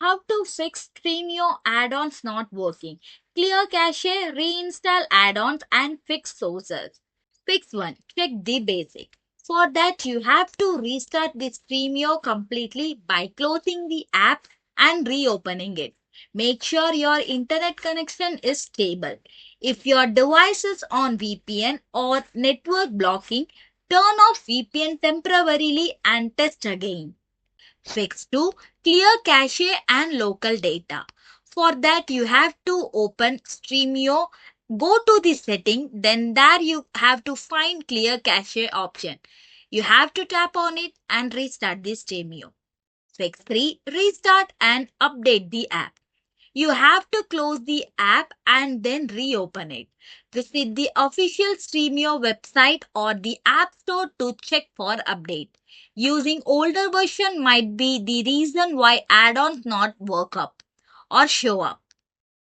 How to fix Stremio add-ons not working. Clear cache, reinstall add-ons and fix sources. Fix 1. Check the basic. For that, you have to restart the Stremio completely by closing the app and reopening it. Make sure your internet connection is stable. If your device is on VPN or network blocking, turn off VPN temporarily and test again. Fix 2. Clear cache and local data. For that, you have to open Stremio, go to the setting, then there you have to find clear cache option. You have to tap on it and restart the Stremio. Fix 3. Restart and update the app. You have to close the app and then reopen it. Visit the official Stremio website or the App Store to check for update. Using older version might be the reason why add-ons not work up or show up.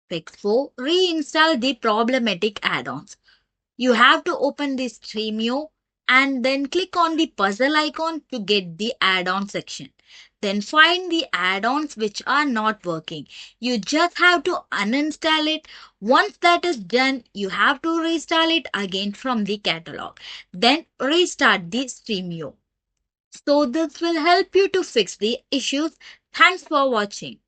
Fix 4. Reinstall the problematic add-ons. You have to open the Stremio and then click on the puzzle icon to get the add-on section. Then find the add-ons which are not working. You just have to uninstall it. Once that is done, you have to reinstall it again from the catalog. Then restart the Stremio. So this will help you to fix the issues. Thanks for watching.